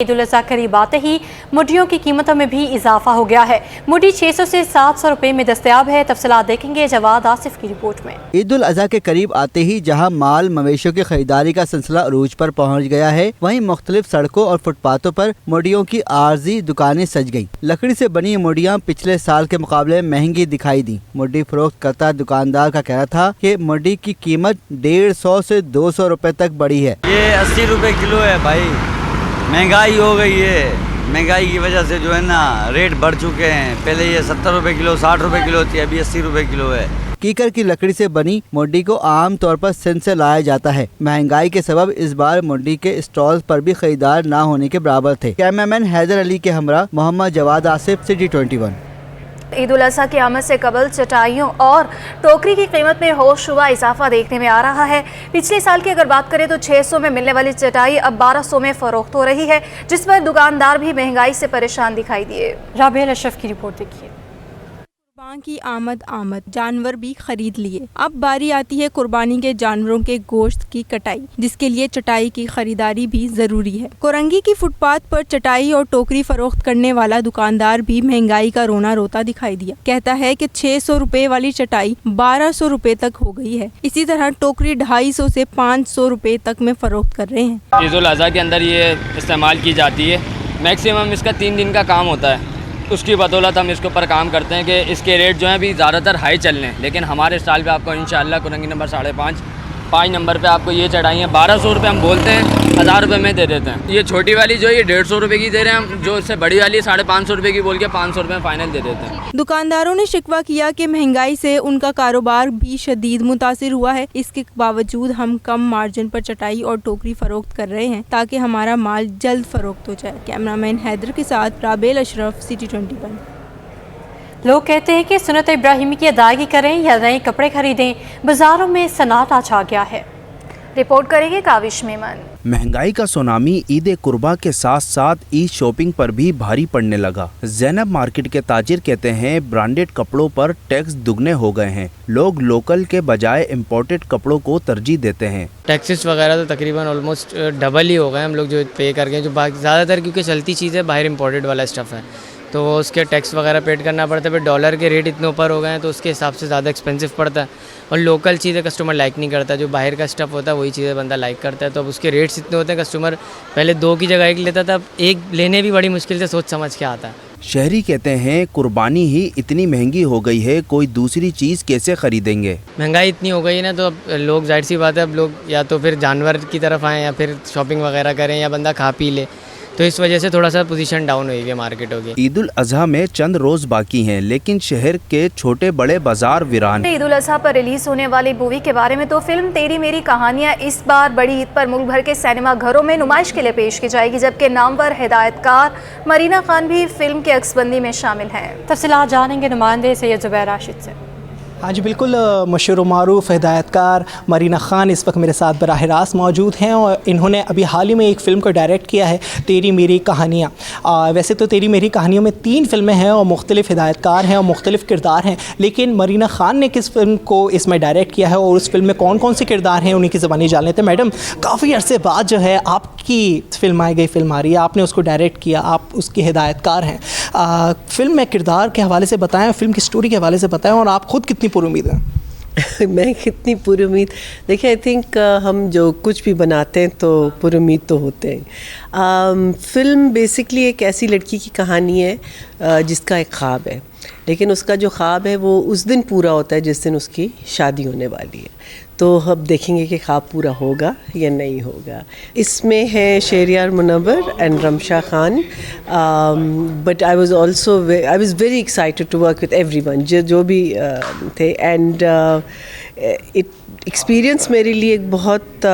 ईद उल अज़हा करीब आते ही मुर्गियों की कीमतों में भी इजाफा हो गया है। मुर्गी 600 से 700 रुपए में दस्तयाब है। तफसीलात देखेंगे जवाद आसिफ की रिपोर्ट में। ईद उल अज़हा के करीब आते ही जहां माल मवेशियों की खरीदारी का सिलसिला अरूज पर पहुंच गया है, वहीं मुख्तलिफ सड़कों और फुटपाथों पर मुर्गियों की आर्जी दुकानें सज गयी। लकड़ी से बनी मुर्गियाँ पिछले साल के मुकाबले महंगी दिखाई दी। मुर्गी फरोख्त करता दुकानदार का कहना था कि मुर्गी की कीमत 150 से 200 रुपए तक बढ़ी है। ये 80 रुपए किलो है भाई। महंगाई हो गई है, महंगाई की वजह से जो है ना रेट बढ़ चुके हैं। पहले ये 70 रुपए किलो 60 रुपए किलो थी, अभी 80 रुपए किलो है। कीकर की लकड़ी से बनी मुर्गी को आम तौर पर सिंध से लाया जाता है। महंगाई के सबब इस बार मुर्गी के स्टॉल पर भी खरीदार ना होने के बराबर थे। कैमरामैन हैदर अली के हमरा मोहम्मद जवाद आसिफ, सिटी 21। ईद उल अज़हा की आमद से कबल चटाइयों और टोकरी की कीमत में होशरुबा इजाफा देखने में आ रहा है। पिछले साल की अगर बात करें तो 600 में मिलने वाली चटाई अब 1200 में फरोख्त हो रही है, जिस पर दुकानदार भी महंगाई से परेशान दिखाई दिए। राबिया अशरफ की रिपोर्ट देखिए। कुर्बान की आमद जानवर भी खरीद लिए। अब बारी आती है कुर्बानी के जानवरों के गोश्त की कटाई, जिसके लिए चटाई की खरीदारी भी जरूरी है। कोरंगी की फुटपाथ पर चटाई और टोकरी फरोख्त करने वाला दुकानदार भी महंगाई का रोना रोता दिखाई दिया। कहता है कि 600 रुपए वाली चटाई 1200 रुपए तक हो गई है। इसी तरह टोकरी 250 से 500 रुपए तक में फरोख्त कर रहे हैं। ईद उल अज़हा के अंदर ये इस्तेमाल की जाती है। मैक्सिमम इसका 3 दिन का काम होता है। उसकी बदौलत हम इसके ऊपर काम करते हैं कि इसके रेट जो हैं अभी ज़्यादातर हाई चल रहे हैं, लेकिन हमारे स्टॉल पे आपको इंशाअल्लाह कुरंगी नंबर 5.5 नंबर पे आपको ये चढ़ाई हैं 1200 रुपये हम बोलते हैं, 1000 रुपये में दे देते हैं। ये छोटी वाली जो है ये 150 रुपये की दे रहे हैं हम, जो इससे बड़ी वाली 550 रुपये की बोल के 500 रुपये फाइनल दे देते हैं। दुकानदारों ने शिकवा किया कि महंगाई से उनका कारोबार भी शदीद मुतासिर हुआ है। इसके बावजूद हम कम मार्जिन पर चटाई और टोकरी फरोख्त कर रहे हैं ताकि हमारा माल जल्द फरोख्त हो जाए। कैमरामैन हैदर के साथ राबिया अशरफ, सिटी 21। लोग कहते हैं कि सुन्नत इब्राहिमी की अदायगी करें या नए कपड़े खरीदें, बाजारों में सन्नाटा छा गया है। रिपोर्ट करेंगे काविश मेमन। महंगाई का सुनामी ईद कुर्बा के साथ साथ ईद शॉपिंग पर भी भारी पड़ने लगा। ज़ैनब मार्केट के ताजिर कहते हैं ब्रांडेड कपड़ों पर टैक्स दुगने हो गए हैं। लोग लोकल के बजाय इम्पोर्टेड कपड़ों को तरजीह देते हैं। टैक्सेस वगैरह तो तकरीबन ऑलमोस्ट डबल ही हो गए हम लोग जो पे कर गए। जो ज़्यादातर क्योंकि चलती चीज़ें बाहर इम्पोर्टेड वाला स्टफ़ है, तो वो उसके टैक्स वगैरह पेड करना पड़ता है। फिर डॉलर के रेट इतने ऊपर हो गए हैं तो उसके हिसाब से ज़्यादा एक्सपेंसिव पड़ता है। और लोकल चीज़ें कस्टमर लाइक नहीं करता, जो बाहर का स्टफ़ होता है वही चीज़ें बंदा लाइक करता है। तो अब उसके रेट्स इतने होते हैं, कस्टमर पहले 2 की जगह 1 लेता था, अब 1 लेने भी बड़ी मुश्किल से सोच समझ के आता है। शहरी कहते हैं कुर्बानी ही इतनी महंगी हो गई है, कोई दूसरी चीज़ कैसे खरीदेंगे। महंगाई इतनी हो गई है ना, तो अब लोग जाहिर सी बात है अब लोग या तो फिर जानवर की तरफ आएँ या फिर शॉपिंग वगैरह करें या बंदा खा पी ले, तो इस वजह से थोड़ा सा पोजीशन डाउन हुई है मार्केटों की। ईद उल अज़हा में चंद रोज बाकी हैं, लेकिन शहर के छोटे बड़े बाजार वीरान। ईद उल अज़हा पर रिलीज होने वाली मूवी के बारे में तो फिल्म तेरी मेरी कहानियां इस बार बड़ी ईद पर मुल्क भर के सिनेमा घरों में नुमाइश के लिए पेश की जाएगी, जबकि नामवर हिदायतकार मरीना खान भी फिल्म के अक्सबंदी में शामिल हैं। तफसीलात जानेंगे नुमाइंदे सैयद ज़ुबैर राशिद से। हाँ जी बिल्कुल, मशहूर मारूफ हिदायतकार मरीना ख़ान इस वक्त मेरे साथ बराह रास्त मौजूद हैं और इन्होंने अभी हाल ही में एक फ़िल्म को डायरेक्ट किया है, तेरी मेरी कहानियाँ। वैसे तो तेरी मेरी कहानियों में 3 फिल्में हैं और मुख्तलिफ हिदायतकार हैं और मुख्तलिफ किरदार हैं, लेकिन मरीना ख़ान ने किस फिल्म को इसमें डायरेक्ट किया है और उस फिल्म में कौन कौन से किरदार हैं उन्हीं की ज़बानी जान लेते हैं। मैडम, काफ़ी अरसे बाद जो है आपकी फ़िल्म आई गई, फिल्म आ रही है, आपने उसको डायरेक्ट किया, आप उसके हिदायतकार हैं। फ़िल्म में किरदार के हवाले से बताएँ, फ़िल्म की स्टोरी के हवाले से बताएँ और आप ख़ुद कितनी पुरुमीद है। मैं कितनी पुरुमीद, देखिए आई थिंक हम जो कुछ भी बनाते हैं तो पुरुमीद तो होते हैं। फ़िल्म बेसिकली एक ऐसी लड़की की कहानी है जिसका एक ख्वाब है, लेकिन उसका जो ख्वाब है वो उस दिन पूरा होता है जिस दिन उसकी शादी होने वाली है। तो अब देखेंगे कि ख्वाब पूरा होगा या नहीं होगा। इसमें है Shahryar Munawar and Ramsha Khan, but I was very excited to work with everyone जो भी थे। एंड एक्सपीरियंस मेरे लिए एक बहुत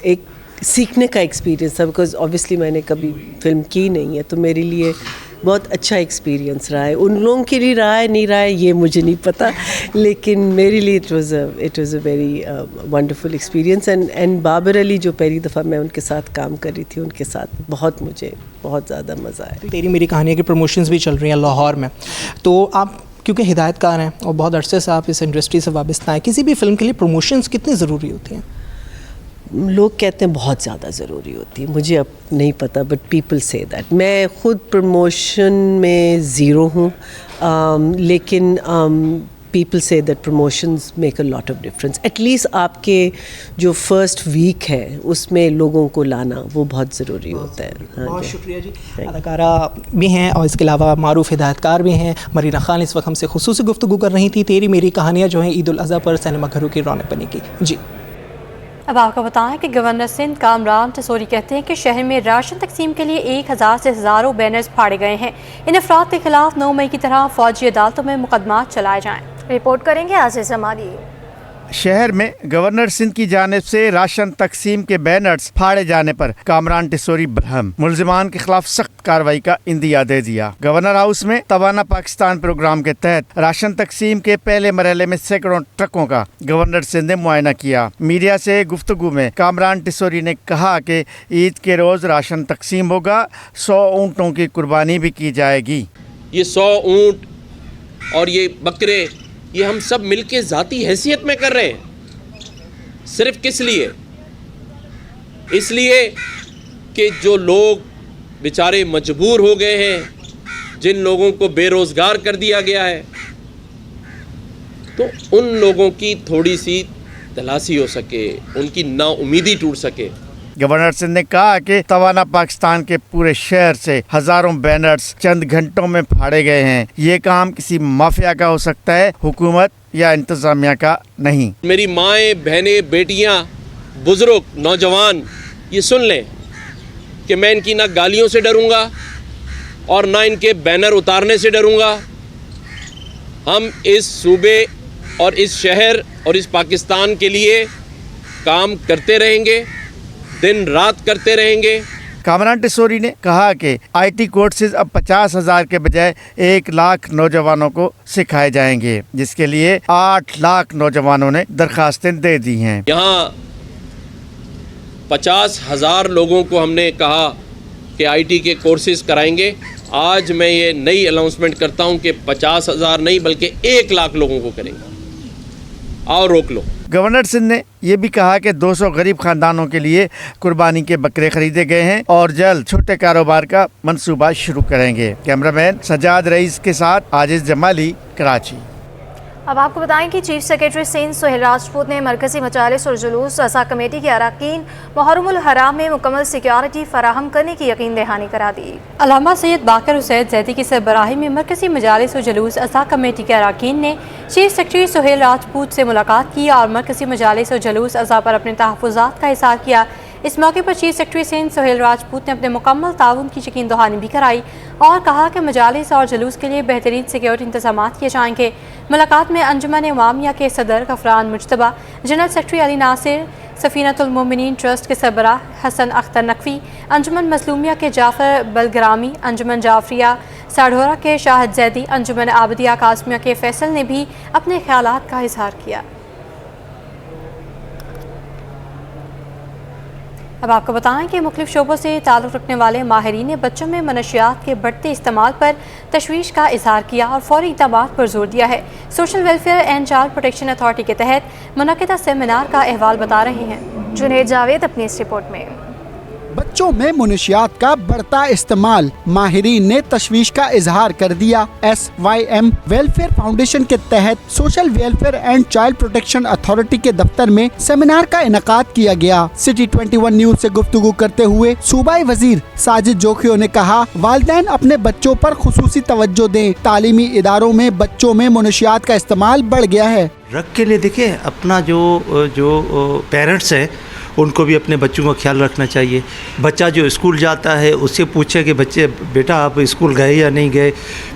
एक सीखने का एक्सपीरियंस था, बिकॉज ऑब्वियसली मैंने कभी फिल्म की नहीं है, तो मेरे लिए बहुत अच्छा एक्सपीरियंस रहा है। उन लोगों के लिए रहा है नहीं रहा है ये मुझे नहीं पता, लेकिन मेरे लिए it was a very wonderful experience. And Babar Ali जो पहली दफ़ा मैं उनके साथ काम कर रही थी, उनके साथ मुझे बहुत ज़्यादा मज़ा आया। तेरी मेरी कहानियाँ की प्रमोशंस भी चल रही हैं लाहौर में, तो आप क्योंकि हिदायतकार हैं और बहुत अरसे से आप इस इंडस्ट्री से वाबस्ता हैं, किसी भी फिल्म के लिए प्रमोशंस कितनी ज़रूरी होती हैं? लोग कहते हैं बहुत ज़्यादा ज़रूरी होती है, मुझे अब नहीं पता, बट पीपल से दैट। मैं ख़ुद प्रमोशन में ज़ीरो हूँ, लेकिन people say that promotions make a lot of difference. At least आपके जो फर्स्ट वीक है उसमें लोगों को लाना वो बहुत ज़रूरी होता है। बहुत शुक्रिया जी। अदाकारा भी हैं और इसके अलावा मारूफ हिदायतकार भी हैं मरीना खान इस वक्त हमसे खुसूसी गुफ्तगू कर रही थी। तेरी मेरी कहानियाँ जो हैं ईद उल अज़हा पर सिनेमा घरों की रौनक बनेगी जी। अब आपको बताएं कि गवर्नर सिंध कामरान टिसोरी कहते हैं कि शहर में राशन तकसीम के लिए 1000 से हज़ारों बैनर्स फाड़े गए हैं। इन अफराद के खिलाफ 9 मई की तरह फौजी अदालतों में मुकदमा चलाए जाएं। रिपोर्ट करेंगे आज़ीज़ जमाली। शहर में गवर्नर सिंध की जानिब से राशन तकसीम के बैनर्स फाड़े जाने पर कामरान टिसोरी बरहम, मुलजिमान के खिलाफ सख्त कार्रवाई का इंदिया दे दिया। गवर्नर हाउस में तवाना पाकिस्तान प्रोग्राम के तहत राशन तकसीम के पहले मरहले में सैकड़ों ट्रकों का गवर्नर सिंध ने मुआयना किया। मीडिया से गुफ्तगू में कामरान टिसोरी ने कहा कि ईद के रोज राशन तकसीम होगा, 100 ऊँटों की कुर्बानी भी की जाएगी। ये 100 ऊँट और ये बकरे ये हम सब मिलके ज़ाती हैसियत में कर रहे हैं। सिर्फ किस लिए? इसलिए कि जो लोग बेचारे मजबूर हो गए हैं, जिन लोगों को बेरोज़गार कर दिया गया है, तो उन लोगों की थोड़ी सी तलाशी हो सके, उनकी नाउमीदी टूट सके। गवर्नर सिंह ने कहा कि तवाना पाकिस्तान के पूरे शहर से हजारों बैनर्स चंद घंटों में फाड़े गए हैं। ये काम किसी माफिया का हो सकता है, हुकूमत या इंतजामिया का नहीं। मेरी माएँ, बहनें, बेटियाँ, बुजुर्ग, नौजवान ये सुन लें कि मैं इनकी ना गालियों से डरूंगा और ना इनके बैनर उतारने से डरूंगा। हम इस सूबे और इस शहर और इस पाकिस्तान के लिए काम करते रहेंगे, दिन रात करते रहेंगे। कामरान टिसोरी ने कहा कि IT कोर्सेज अब 50,000 के बजाय 1 लाख नौजवानों को सिखाए जाएंगे, जिसके लिए 8 लाख नौजवानों ने दरखास्तें दे दी हैं। यहाँ 50,000 लोगों को हमने कहा कि IT के कोर्सेज कराएंगे। आज मैं ये नई अनाउंसमेंट करता हूँ कि 50,000 नहीं बल्कि 1 लाख लोगों को करेंगे। आओ रोक लो। गवर्नर सिंह ने यह भी कहा कि 200 गरीब खानदानों के लिए कुर्बानी के बकरे खरीदे गए हैं और जल्द छोटे कारोबार का मंसूबा शुरू करेंगे। कैमरामैन सजाद रईस के साथ आजिज़ जमाली, कराची। अब आपको बताएं कि चीफ सेक्रेटरी सिंध सुहेल राजपूत ने मरकजी मजालिस और जुलूस अज़ा कमेटी के अरकान मुहर्रमुल हराम में मुकम्मल सिक्योरिटी फराहम करने की यकीन दहानी करा दी। अल्लामा सैयद बाकर हुसैन ज़ैदी की सरबराही में मरकजी मजालिस और जुलूस अज़ा कमेटी के अरकान ने चीफ सेक्रेटरी सुहेल राजपूत से मुलाकात की और मरकजी मजालिस और जुलूस अज़ा पर अपने तहफ़्फ़ुज़ात का इज़हार किया। इस मौके पर चीफ सेक्रेटरी सिंध सुहेल राजपूत ने अपने मुकम्मल ताउन की यकीन दहानी भी कराई और कहा कि मजालिस और जुलूस के लिए बेहतरीन सिक्योरिटी इंतजाम किए जाएंगे। मुलाकात में अंजुमन उमामिया के सदर Gafran Mujtaba, general secretary Ali Nasir, Safinatul Mominin trust के सरबराह हसन अख्तर नकवी, अंजुमन मजलूमिया के जाफ़र बलग्रामी, अंजुमन जाफरिया साढ़ोरा के शाहिद जैदी, अंजुमन आबदिया कासमिया के फैसल ने भी अपने ख्यालात का इजहार किया। अब आपको बताएं कि मुख्तलिफ शोबों से ताल्लुक़ रखने वाले माहिरीन ने बच्चों में मनशियात के बढ़ते इस्तेमाल पर तशवीश का इजहार किया और फौरी इक़दाम पर जोर दिया है। Social welfare and child protection authority के तहत मुनक़िदा सेमिनार का अहवाल बता रहे हैं जुनैद जावेद अपनी इस रिपोर्ट में। बच्चों में मुनशियात का बढ़ता इस्तेमाल, माहिरीन ने तशवीश का इजहार कर दिया। SYM वेलफेयर फाउंडेशन के तहत social welfare and child protection authority के दफ्तर में सेमिनार का इनकाद किया गया। सिटी 21 न्यूज से गुफ्तगू करते हुए सूबाई वजीर साजिद जोखियो ने कहा, वालिदैन अपने बच्चों पर खुसूसी तवज्जो दें। तालीमी इदारों में बच्चों में मुनशियात का इस्तेमाल बढ़ गया है। रख के लिए देखिए, अपना जो पेरेंट्स है उनको भी अपने बच्चों का ख्याल रखना चाहिए। बच्चा जो स्कूल जाता है उससे पूछे कि बच्चे बेटा आप स्कूल गए या नहीं गए।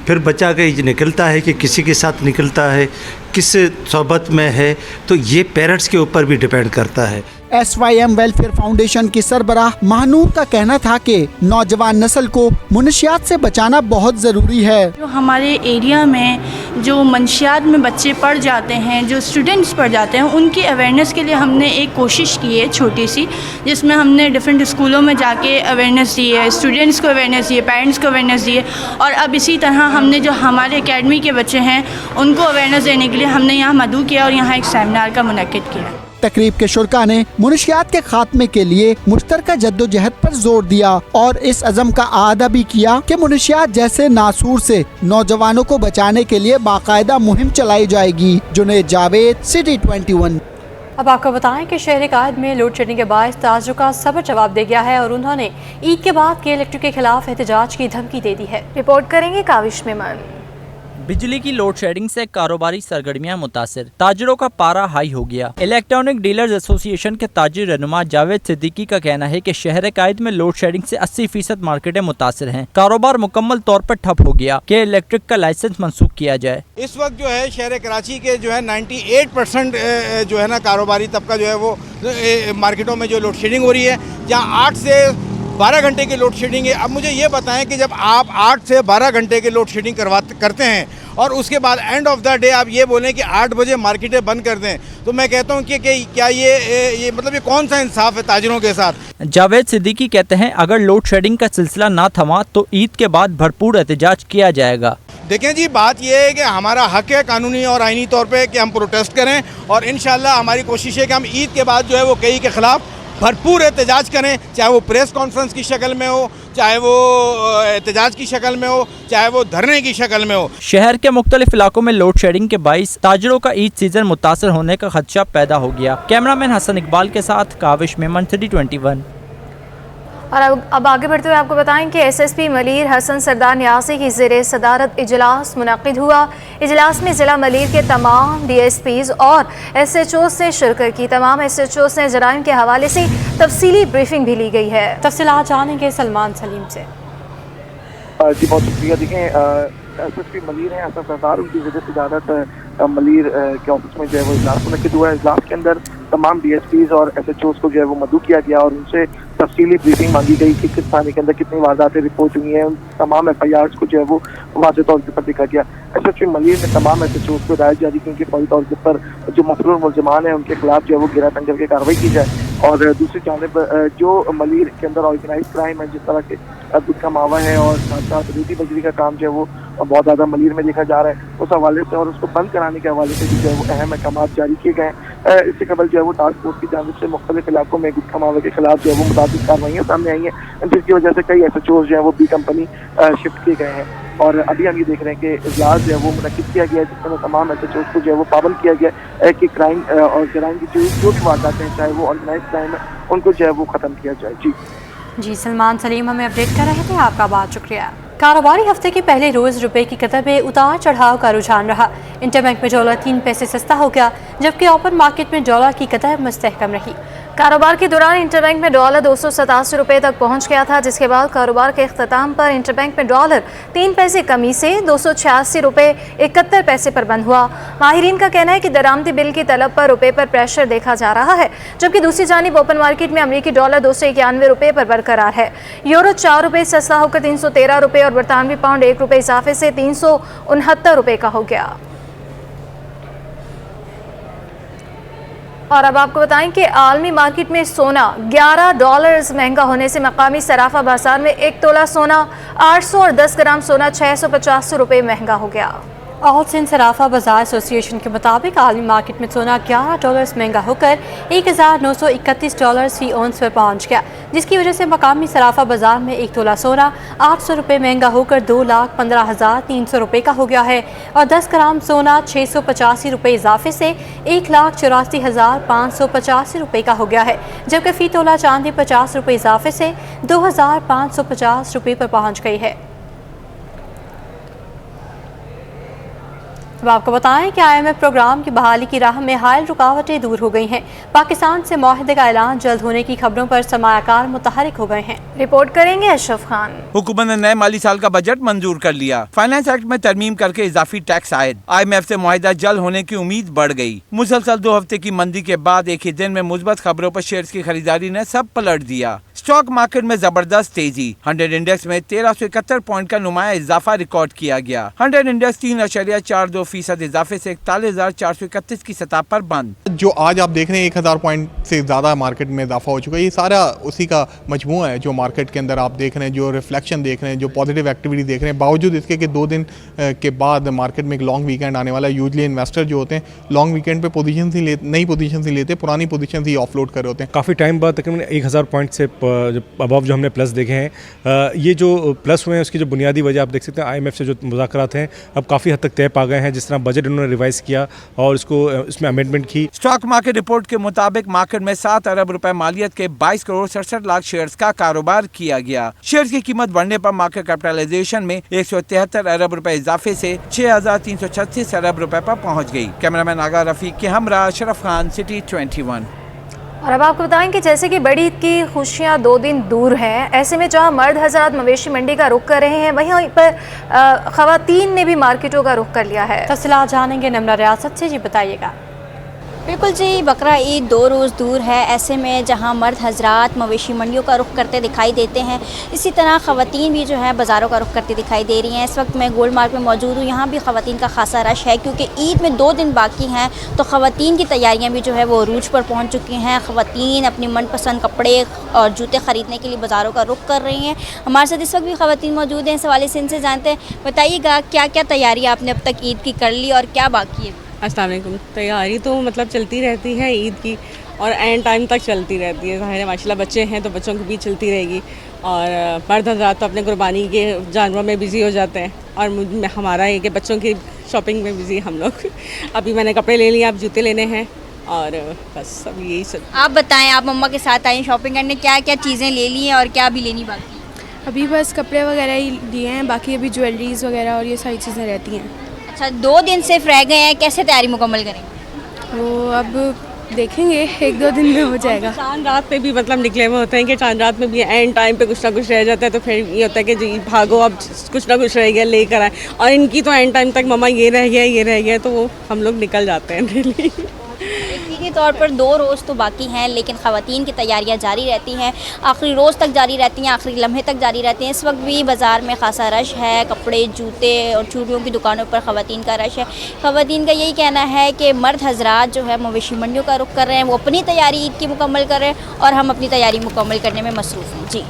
फिर बच्चा कहीं निकलता है कि किसी के साथ निकलता है, किस सोबत में है, तो ये पेरेंट्स के ऊपर भी डिपेंड करता है। SYM वेलफेयर फाउंडेशन की सरबराह महानूर का कहना था कि नौजवान नस्ल को मुनशियात से बचाना बहुत ज़रूरी है। जो हमारे एरिया में जो मंशियात में बच्चे पढ़ जाते हैं, जो स्टूडेंट्स पढ़ जाते हैं, उनकी अवेयरनेस के लिए हमने एक कोशिश की है छोटी सी, जिसमें हमने डिफरेंट स्कूलों में जाके अवेयरनेस दी है, स्टूडेंट्स को अवेयरनेस दी है, पेरेंट्स को अवेयरनेस दी है। और अब इसी तरह हमने जो हमारे एकेडमी के बच्चे हैं उनको अवेयरनेस देने के लिए हमने यहाँ मधु किया और यहाँ एक सेमिनार का मुनक्किद किया। तकरीब के शुरका ने मुनशियात के खात्मे के लिए मुश्तरका जद्दोजहद पर जोर दिया और इस अज़म का आदा भी किया कि मुनशियात जैसे नासूर से नौजवानों को बचाने के लिए बाकायदा मुहिम चलाई जाएगी। जुनैद जावेद, सिटी 21। अब आपको बताएं कि शहर कायद में लोड शेडिंग के बायस ताजरों का सब्र जवाब दे गया है और उन्होंने ईद के बाद के इलेक्ट्रिक के खिलाफ एहतजाज की धमकी दे दी है। रिपोर्ट करेंगे काविश मेमन। बिजली की लोड शेडिंग से कारोबारी सरगर्मियां मुतासिर, ताजरों का पारा हाई हो गया। इलेक्ट्रॉनिक डीलर्स एसोसिएशन के ताजिर रहनुमा जावेद सिद्दीकी का कहना है कि शहर कायद में लोड शेडिंग से 80% मार्केटें मुतासिर हैं। कारोबार मुकम्मल तौर पर ठप हो गया कि इलेक्ट्रिक का लाइसेंस मनसूख किया जाए। इस वक्त जो है शहर कराची के जो है 98% जो है ना कारोबारी तबका जो है वो मार्केटों में जो लोड शेडिंग हो रही है, जहाँ 8 से 12 घंटे की लोड शेडिंग है। अब मुझे ये बताएं कि जब आप 8 से 12 घंटे की लोड शेडिंग करते हैं और उसके बाद एंड ऑफ द डे आप ये बोलें कि 8 बजे मार्केटें बंद कर दें, तो मैं कहता हूँ कि क्या ये मतलब ये कौन सा इंसाफ है ताजिरों के साथ। जावेद सिद्दीकी कहते हैं अगर लोड शेडिंग का सिलसिला ना थमा तो ईद के बाद भरपूर एहतजाज किया जाएगा। देखें जी, बात यह है कि हमारा हक है कानूनी और आईनी तौर पे कि हम प्रोटेस्ट करें और इंशाल्लाह हमारी कोशिश है कि हम ईद के बाद जो है वो कई के ख़िलाफ़ भरपूर एहतजाज करें, चाहे वो प्रेस कॉन्फ्रेंस की शक्ल में हो, चाहे वो एहतजाज की शक्ल में हो, चाहे वो धरने की शक्ल में हो। शहर के मुख्तलिफ इलाकों में लोड शेडिंग के बाइस ताजरों का ईद सीजन मुतासर होने का खदशा पैदा हो गया। कैमरामैन हसन इकबाल के साथ काविश मेमन, सिटी 21। और अब आगे बढ़ते हुए आपको बताएं कि एसएसपी मलीर हसन सरदार न्यासी की ज़ेरे सदारत इजलास मुनक़िद हुआ। इजलास में ज़िला मलीर के तमाम DSPs और SHO से शिरकत की। तमाम SHO से जराइम के हवाले से तफसीली ब्रीफिंग भी ली गई है। तफसीलात जानेंगे सलमान सलीम से। जी बहुत शुक्रिया। देखें एसएसपी मलीर हैं हसन सरदार, उनकी ज़ेरे सदारत मलीर के ऑफिस में जो है वो इजलास मुनक़िद हुआ है। इजलास के अंदर तमाम DSPs और SHOs को जो है वो मदऊ किया गया और उनसे तफसीली ब्रीफिंग मांगी गई कि किस थाने के अंदर कितनी वारदातें रिपोर्ट हुई हैं। उन तमाम FIRs को जो है वो वाज़ेह तौर पर देखा गया। एसएसपी मलीर ने तमाम SHOs को हिदायत जारी की कि फौरी तौर पर जो मफरूर मुलज़मान हैं उनके खिलाफ जो है वो गिरा तंग करके कार्रवाई की जाए। और दूसरी जानिब जो मलीर के अंदर ऑर्गेनाइज क्राइम है, जिस तरह के गुटखा मावा है और साथ साथ रेती बजरी का काम जो है वो बहुत ज़्यादा मलीर में देखा जा रहा है, उस हवाले से और उसको बंद कराने के हवाले से भी जो है वो अहम अहकाम जारी किए गए हैं। इससे कबल जो है वो टास्क फोर्स की जानिब से मुख्तलिफ इलाकों में गुटखा मावा के खिलाफ जो है वो मुताबिक कार्रवाइयाँ सामने आई हैं, जिसकी वजह से कई SHOs जो है वो B कंपनी शिफ्ट किए गए हैं। और अभी हम ये देख रहे हैं कि इजलास जो है वो मुनक़िद किया गया है, जिसमें तमाम SHOs को जो है वो पाबंद किया गया है कि क्राइम और जराइम की जो भी वारदातें हैं, चाहे वो ऑर्गेनाइज क्राइम है, उनको जो है वो ख़त्म किया जाए। जी सलमान सलीम हमें अपडेट कर रहे थे, आपका बहुत शुक्रिया। कारोबारी हफ्ते के पहले रोज़ रुपए की कदर में उतार चढ़ाव का रुझान रहा। इंटरबैंक में डॉलर 3 पैसे सस्ता हो गया, जबकि ओपन मार्केट में डॉलर की कदर मुस्तहकम रही। कारोबार के दौरान इंटरबैंक में डॉलर 287 रुपये तक पहुंच गया था, जिसके बाद कारोबार के अख्ताम पर इंटरबैंक में डॉलर 3 पैसे कमी से 286 रुपये 71 पैसे पर बंद हुआ। माहिरीन का कहना है कि दरामदी बिल की तलब पर रुपये पर प्रेशर देखा जा रहा है, जबकि दूसरी जानिब ओपन मार्केट में अमरीकी डॉलर 291 रुपये पर बरकरार है। यूरो 4 रुपये सस्ता होकर 313 रुपये और बरतानवी पाउंड 1 रुपये इजाफे से 369 रुपये का हो गया। और अब आपको बताएं कि आलमी मार्केट में सोना $11 महंगा होने से मकामी सराफा बाजार में 1 तोला सोना 800 और 10 ग्राम सोना 685 रुपये महंगा हो गया। ऑल सिंध सराफा बाजार एसोसिएशन के मुताबिक आलमी मार्केट में सोना $11 महंगा होकर $1,931 फी औंस पर पहुंच गया, जिसकी वजह से मकामी सराफा बाजार में 1 तोला सोना 800 रुपये महंगा होकर 2,15,300 रुपये का हो गया है और 10 ग्राम सोना 685 रुपये इजाफे से 1,84,585 रुपये का हो गया है, जबकि फ़ी तोला चांदी 50 रुपये इजाफे से 2,550 रुपये पर पहुँच गई है। अब आपको बताएं कि IMF प्रोग्राम की बहाली की राह में हायल रुकावटें दूर हो गई हैं। पाकिस्तान से मुआहदे का ऐलान जल्द होने की खबरों पर सरमायाकार मुतहरिक हो गए हैं। रिपोर्ट करेंगे अशरफ खान। हुकूमत ने नए माली साल का बजट मंजूर कर लिया। फाइनेंस एक्ट में तरमीम करके इजाफी टैक्स आयद। IMF से मुआहदा जल्द होने की उम्मीद बढ़ गई। मुसलसल 2 हफ्ते की मंदी के बाद एक ही दिन में मुस्बत खबरों पर शेयर्स की खरीदारी ने सब पलट दिया। स्टॉक मार्केट में जबरदस्त तेजी। 100 इंडेक्स में 1371 पॉइंट का नुमाया इजाफा रिकॉर्ड किया गया। 100 इंडेक्स 3.42% इजाफे से 41,431 की सतह पर बंद। जो आज आप देख रहे हैं 1000 पॉइंट से ज़्यादा मार्केट में इजाफा हो चुका है, ये सारा उसी का मजमूआ है जो मार्केट के अंदर आप देख रहे हैं, जो रिफ्लेक्शन देख रहे हैं, जो पॉजिटिव एक्टिविटी देख रहे हैं। बावजूद इसके कि 2 दिन के बाद मार्केट में एक लॉन्ग वीकेंड आने वाला है। यूजली इन्वेस्टर जो होते हैं लॉन्ग वीकेंड पे पोजीशन ही नई पोजीशन ही लेते हैं, पुरानी पोजीशन ही ऑफलोड कर रहे होते हैं। काफ़ी टाइम बाद तकरीबन 1000 पॉइंट से अबव जो हमने प्लस देखे हैं, ये जो प्लस हुए हैं उसकी जो बुनियादी वजह आप देख सकते हैं IMF से जो मुज़ाकरात हैं अब काफ़ी हद तक तय पा गए हैं। जिस तरह बजट उन्होंने रिवाइज़ किया और इसको इसमें अमेंडमेंट की। स्टॉक मार्केट रिपोर्ट के मुताबिक मार्केट में 7 अरब रुपए मालियत के 22 करोड़ 67 लाख शेयर्स का कारोबार किया गया। शेयर्स की कीमत बढ़ने पर मार्केट कैपिटलाइजेशन में 173 अरब रुपए इजाफे से 6,336 अरब रुपए पर पहुंच गई। कैमरामैन आगा रफीक के हमरा अशरफ खान, सिटी 21। और अब आपको बताएं कि जैसे कि बड़ी ईद की खुशियां 2 दिन दूर हैं, ऐसे में जहां मर्द हज़रात मवेशी मंडी का रुख कर रहे हैं, वहीं पर ख़वातीन ने भी मार्केटों का रुख कर लिया है। तफसीलात जानेंगे नमरा रियासत से। जी बताइएगा। बिल्कुल जी, बकरा ईद 2 रोज़ दूर है। ऐसे में जहां मर्द हजरात मवेशी मंडियों का रुख करते दिखाई देते हैं, इसी तरह ख़वातीन भी जो है बाज़ारों का रुख करती दिखाई दे रही हैं। इस वक्त मैं गोल्ड मार्ट में मौजूद हूँ। यहाँ भी ख़वातीन का खासा रश है क्योंकि ईद में 2 दिन बाकी हैं, तो ख़वातीन की तैयारियाँ भी जो है वो अरूज पर पहुँच चुकी हैं। ख़वातीन अपनी मनपसंद कपड़े और जूते ख़रीदने के लिए बाज़ारों का रुख कर रही हैं। हमारे साथ इस वक्त भी ख़वातीन मौजूद हैं। इस हवाले से इनसे जानते हैं। बताइएगा क्या क्या तैयारी आपने अब तक ईद की कर ली और क्या बाकी है? अस्सलाम वालेकुम। तैयारी तो मतलब चलती रहती है ईद की और एंड टाइम तक चलती रहती है। ज़ाहिर है माशाल्लाह बच्चे हैं तो बच्चों की भी चलती रहेगी और मर्द हज़रात तो अपने कुर्बानी के जानवरों में बिज़ी हो जाते हैं और हमारा ये कि बच्चों की शॉपिंग में बिज़ी हम लोग। अभी मैंने कपड़े ले लिए, अब जूते लेने हैं और बस अब यही सब। आप बताएँ, आप मम्मा के साथ आई शॉपिंग करने, क्या क्या चीज़ें ले ली हैं और क्या अभी लेनी बाकी है? अभी बस कपड़े वगैरह ही लिए हैं, बाकी अभी ज्वेलरीज वगैरह और ये सारी चीज़ें रहती हैं। अच्छा, 2 दिन सिर्फ रह गए हैं, कैसे तैयारी मुकम्मल करेंगे? वो अब देखेंगे, 1-2 दिन में हो जाएगा। चांद रात पे भी मतलब निकले हुए होते हैं कि चांद रात में भी एंड टाइम पे कुछ ना कुछ रह जाता है, तो फिर ये होता है कि जी भागो अब कुछ ना कुछ रह गया लेकर आए। और इनकी तो एंड टाइम तक मम्मा ये रह गया, तो वो हम लोग निकल जाते हैं डेली। यकीनी तौर पर 2 रोज़ तो बाकी हैं, लेकिन ख़वातीन की तैयारियां जारी रहती हैं, आखिरी रोज़ तक जारी रहती हैं, आखिरी लम्हे तक जारी रहती हैं। इस वक्त भी बाज़ार में खासा रश है, कपड़े, जूते और चूड़ियों की दुकानों पर ख़वातीन का रश है। ख़वातीन का यही कहना है कि मर्द हज़रात जो है मवेशी मंडियों का रुख कर रहे हैं, वो अपनी तैयारी ईद की मुकम्मल कर रहे हैं और हम अपनी तैयारी मुकम्मल करने में मसरूफ़ हैं। जी।